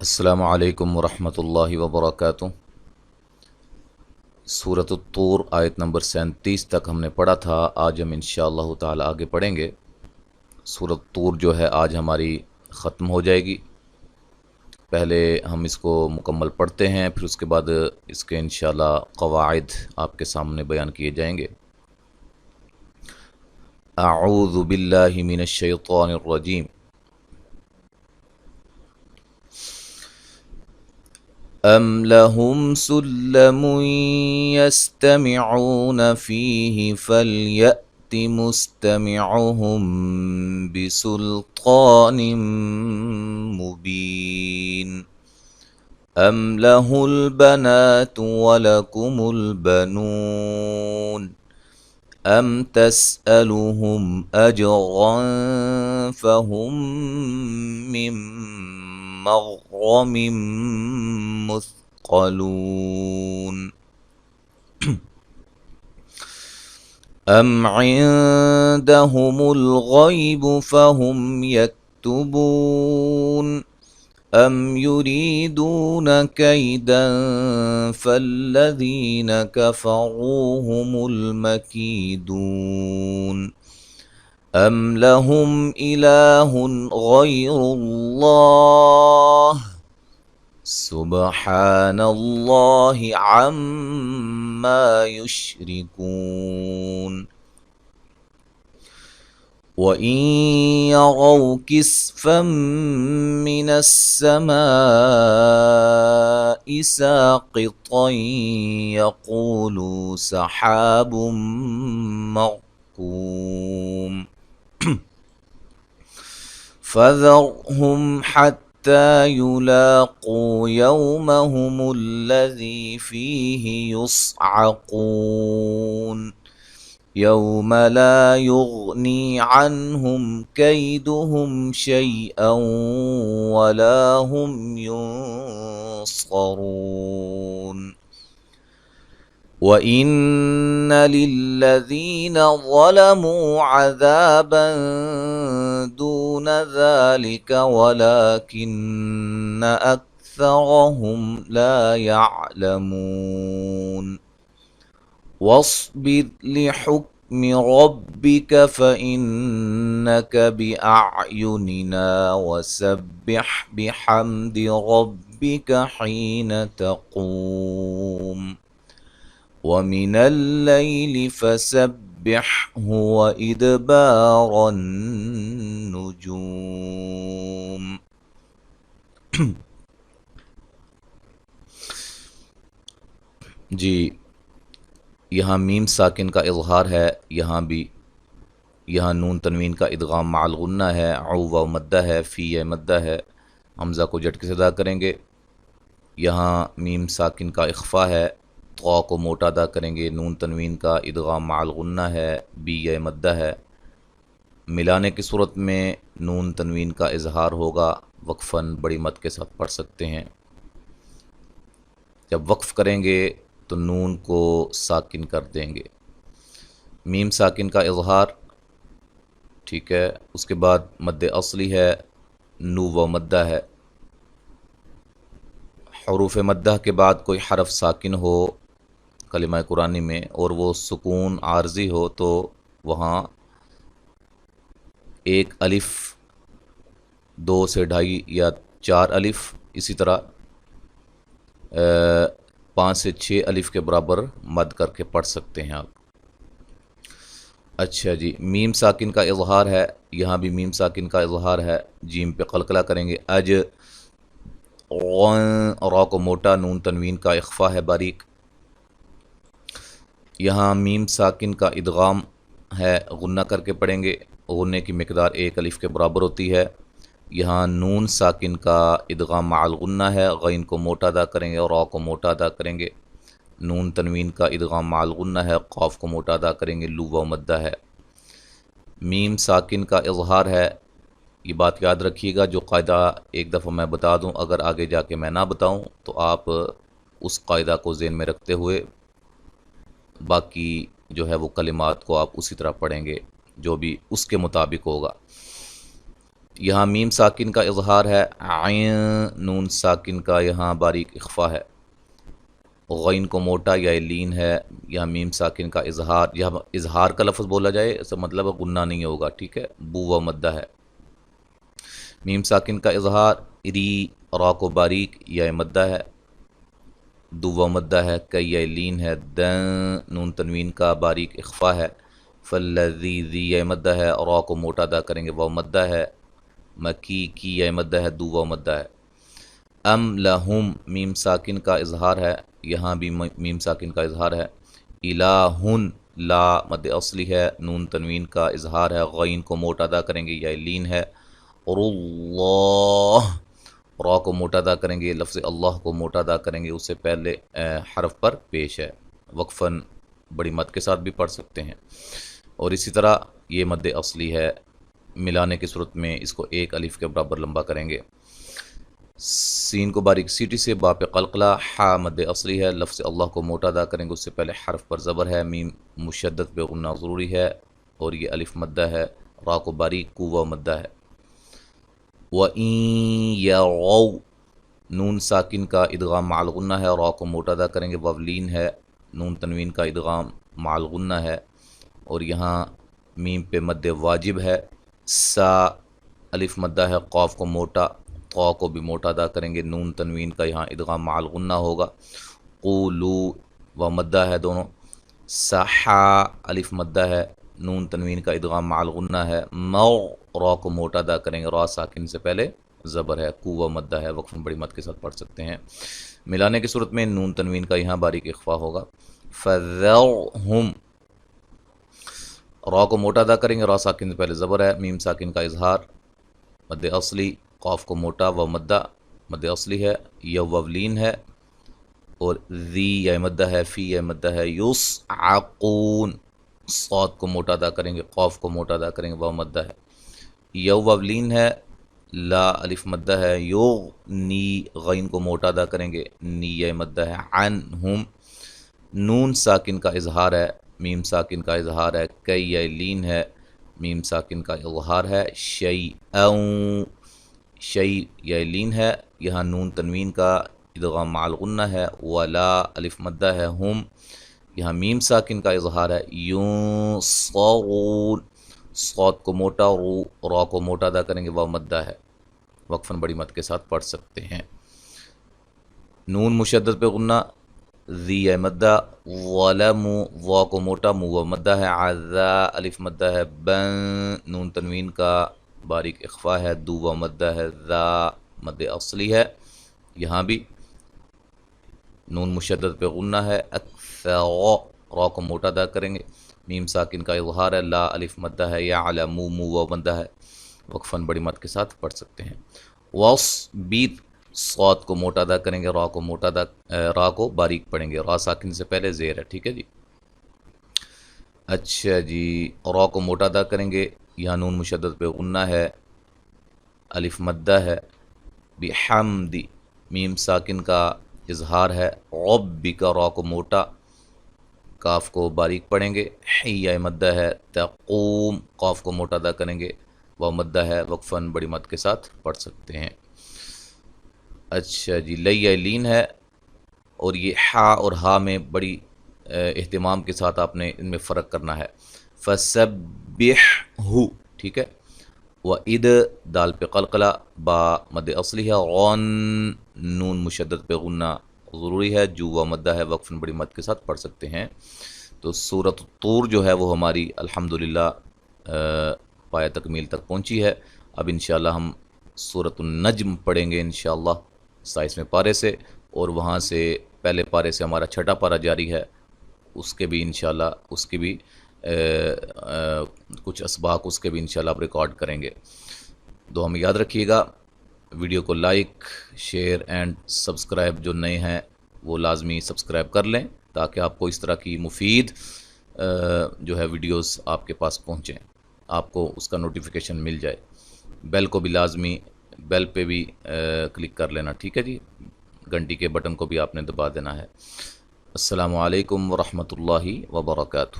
السلام علیکم ورحمۃ اللہ وبرکاتہ۔ سورۃ الطور آیت نمبر 37 تک ہم نے پڑھا تھا۔ آج ہم انشاءاللہ تعالی آگے پڑھیں گے۔ سورۃ الطور جو ہے آج ہماری ختم ہو جائے گی۔ پہلے ہم اس کو مکمل پڑھتے ہیں، پھر اس کے بعد اس کے انشاءاللہ قواعد آپ کے سامنے بیان کیے جائیں گے۔ اعوذ باللہ من الشیطان الرجیم۔ أَمْ لَهُمْ سُلَّمٌ يَسْتَمِعُونَ فِيهِ فَلْيَأْتِ مُسْتَمِعُهُم بِسُلْطَانٍ مُّبِينٍ أَمْ لَهُ الْبَنَاتُ وَلَكُمُ الْبَنُونَ أَمْ تَسْأَلُهُمْ أَجْرًا فَهُمْ مِّن مغرم مثقلون أم عندهم الغيب فهم يكتبون أم يريدون كيدا فالذين كفروا هم المكيدون أم لهم إله غير الله سبحان الله عما يشركون وإن يروا كسفا من السماء ساقطا يقولوا سحاب مركوم فذرهم حتى يلاقوا يومهم الذي فيه يصعقون يوم لا يغني عنهم كيدهم شيئا ولا هم ينصرون وَإِنَّ لِلَّذِينَ ظَلَمُوا عَذَابًا دُونَ ذَلِكَ وَلَكِنَّ أَكْثَرَهُمْ لَا يَعْلَمُونَ وَاصْبِرْ لِحُكْمِ رَبِّكَ فَإِنَّكَ بِأَعْيُنِنَا وَسَبِّحْ بِحَمْدِ رَبِّكَ حِينَ تَقُومُ وَمِنَ اللَّيْلِ فَسَبِّحْهُ وَإِدْبَارَ النُّجُومِ۔ جی، یہاں میم ساکن کا اظہار ہے، یہاں بھی یہاں نون تنوین کا ادغام مع الغنہ ہے، عو مدہ ہے، فی مدہ ہے، حمزہ کو جھٹکے سے ادا کریں گے۔ یہاں میم ساکن کا اخفا ہے، طا کو موٹا ادا کریں گے۔ نون تنوین کا ادغام مع الغنہ ہے، بی مدہ ہے۔ ملانے کی صورت میں نون تنوین کا اظہار ہوگا، وقفاً بڑی مد کے ساتھ پڑھ سکتے ہیں۔ جب وقف کریں گے تو نون کو ساکن کر دیں گے۔ میم ساکن کا اظہار، ٹھیک ہے، اس کے بعد مد اصلی ہے، نو و مدہ ہے۔ حروف مدہ کے بعد کوئی حرف ساکن ہو کلمہ قرآنی میں اور وہ سکون عارضی ہو تو وہاں ایک الف، 2 سے 2.5 یا 4 الف، اسی طرح 5 سے 6 الف کے برابر مد کر کے پڑھ سکتے ہیں آپ۔ اچھا جی، میم ساکن کا اظہار ہے، یہاں بھی میم ساکن کا اظہار ہے، جیم پہ قلقلہ کریں گے، اج، را کو موٹا، نون تنوین کا اخفا ہے باریک۔ یہاں میم ساکن کا ادغام ہے، غنہ کر کے پڑھیں گے، غنے کی مقدار 1 الف کے برابر ہوتی ہے۔ یہاں نون ساکن کا ادغام مع الغنہ ہے، غین کو موٹا ادا کریں گے اور را کو موٹا ادا کریں گے۔ نون تنوین کا ادغام مع الغنہ ہے، قاف کو موٹا ادا کریں گے، لو و مدہ ہے۔ میم ساکن کا اظہار ہے، یہ بات یاد رکھیے گا، جو قاعدہ ایک دفعہ میں بتا دوں، اگر آگے جا کے میں نہ بتاؤں تو آپ اس قاعدہ کو ذہن میں رکھتے ہوئے باقی جو ہے وہ کلمات کو آپ اسی طرح پڑھیں گے جو بھی اس کے مطابق ہوگا۔ یہاں میم ساکن کا اظہار ہے، عین نون ساکن کا یہاں باریک اخفا ہے، غین کو موٹا یا لین ہے، یہاں میم ساکن کا اظہار، یہاں اظہار کا لفظ بولا جائے اس کا مطلب غنہ نہیں ہوگا، ٹھیک ہے، بو و مدہ ہے۔ میم ساکن کا اظہار، ری را کو باریک یا مدہ ہے، دو و مدہ ہے، کئی یا لین ہے، دن نون تنوین کا باریک اخفا ہے، فالذی ذی یا مدہ ہے، را کو موٹا ادا کریں گے، و مدہ ہے، مکی کی یا مدہ ہے، دو و مدہ ہے۔ ام لہم میم ساکن کا اظہار ہے، یہاں بھی میم ساکن کا اظہار ہے، الہن لا مد اصلی ہے، نون تنوین کا اظہار ہے، غین کو موٹا ادا کریں گے یا لین ہے، اور اللہ را کو موٹا ادا کریں گے، لفظ اللہ کو موٹا ادا کریں گے، اس سے پہلے حرف پر پیش ہے، وقفاً بڑی مد کے ساتھ بھی پڑھ سکتے ہیں، اور اسی طرح یہ مد اصلی ہے، ملانے کی صورت میں اس کو ایک الف کے برابر لمبا کریں گے۔ سین کو باریک سیٹی سے با پہ قلقلہ، حا مد اصلی ہے، لفظ اللہ کو موٹا ادا کریں گے، اس سے پہلے حرف پر زبر ہے، میم مشدد پہ غنہ ضروری ہے، اور یہ الف مدہ ہے، را کو باریک کو مدہ ہے۔ وَإِن يَرَوْا نون ساکن کا ادغام مع الغنہ ہے، را کو موٹا ادا کریں گے، وولین ہے، نون تنوین کا ادغام مع الغنہ ہے، اور یہاں میم پہ مد واجب ہے، سا الف مدہ ہے، قاف کو موٹا، قا کو بھی موٹا ادا کریں گے، نون تنوین کا یہاں ادغام مع الغنہ ہوگا، قولو و مدہ ہے دونوں، سحا الف مدہ ہے، نون تنوین کا ادغام مع الغنہ ہے، مو را کو موٹا ادا کریں گے، را ساکن سے پہلے زبر ہے، کو و مدہ ہے، وقف بڑی مد کے ساتھ پڑھ سکتے ہیں۔ ملانے کی صورت میں نون تنوین کا یہاں باریک اخفا ہوگا، فذرہم را کو موٹا ادا کریں گے، را ساکن سے پہلے زبر ہے، میم ساکن کا اظہار مد اصلی، قاف کو موٹا و مدہ مد اصلی ہے، یا وولین ہے، اور ذی یا مدہ ہے، فی یا مدہ ہے، یسعقون صاد کو موٹا ادا کریں گے، قاف کو موٹا ادا کریں گے، و مدہ ہے، یو وولین ہے، لا الف مدہ ہے، یغنی غین کو موٹا ادا کریں گے، نی یا مدہ ہے، عنہم نون ساکن کا اظہار ہے، میم ساکن کا اظہار ہے، کئی یا لین ہے، میم ساکن کا اظہار ہے، شیئن شیء یا لین ہے، یہاں نون تنوین کا ادغام مع الغنہ ہے، ولا الف مدہ ہے، ہم یہاں میم ساکن کا اظہار ہے، ینصرون صاد کو موٹا، را کو موٹا ادا کریں گے، وہ مدہ ہے، وقفاً بڑی مد کے ساتھ پڑھ سکتے ہیں۔ نون مشدد پہ غنہ، ذی ہے مدہ، ظلم وا کو موٹا، مو و مدہ ہے، عذا الف مدہ ہے، بن نون تنوین کا باریک اخفا ہے، دو و مدہ ہے، ذا مد اصلی ہے، یہاں بھی نون مشدد پہ غنہ ہے، اکثر را کو موٹا ادا کریں گے، میم ساکن کا اظہار ہے، لا الف مدہ ہے، یعلم مو و مدہ ہے، وقفاً بڑی مد کے ساتھ پڑھ سکتے ہیں۔ واصبر صاد کو موٹا ادا کریں گے، را کو موٹا ادا را کو باریک پڑھیں گے، را ساکن سے پہلے زیر ہے، ٹھیک ہے جی۔ اچھا جی، را کو موٹا ادا کریں گے، یہاں نون مشدد پہ غنہ ہے، الف مدہ ہے، بحمد میم ساکن کا اظہار ہے، ربک را کو موٹا، کاف کو باریک پڑھیں گے، حیہ مدہ ہے، تقوم قاف کو موٹا ادا کریں گے، وہ مدہ ہے، وقفاً بڑی مد کے ساتھ پڑھ سکتے ہیں۔ اچھا جی، لی لین ہے، اور یہ ہا اور ہا میں بڑی اہتمام کے ساتھ آپ نے ان میں فرق کرنا ہے، فسبحہ ٹھیک ہے، وَإِدْ دال پہ قلقلہ، با مد اصلی ہے، غن نون مشدد پہ غنہ ضروری ہے، جو و مدہ ہے، وقفاً بڑی مد کے ساتھ پڑھ سکتے ہیں۔ تو سورۃ الطور جو ہے وہ ہماری الحمدللہ پایہ تکمیل تک پہنچی ہے۔ اب انشاءاللہ ہم سورۃ النجم پڑھیں گے انشاءاللہ 27ویں پارے سے، اور وہاں سے پہلے پارے سے ہمارا چھٹا پارہ جاری ہے، اس کے بھی انشاءاللہ اس کی بھی کچھ اسباق اس کے بھی انشاءاللہ آپ ریکارڈ کریں گے۔ تو ہمیں یاد رکھیے گا، ویڈیو کو لائک، شیئر اینڈ سبسکرائب، جو نئے ہیں وہ لازمی سبسکرائب کر لیں تاکہ آپ کو اس طرح کی مفید جو ہے ویڈیوز آپ کے پاس پہنچیں، آپ کو اس کا نوٹیفیکیشن مل جائے۔ بیل کو بھی لازمی بیل پہ بھی کلک کر لینا، ٹھیک ہے جی، گھنٹی کے بٹن کو بھی آپ نے دبا دینا ہے۔ السلام علیکم ورحمۃ اللہ وبرکاتہ۔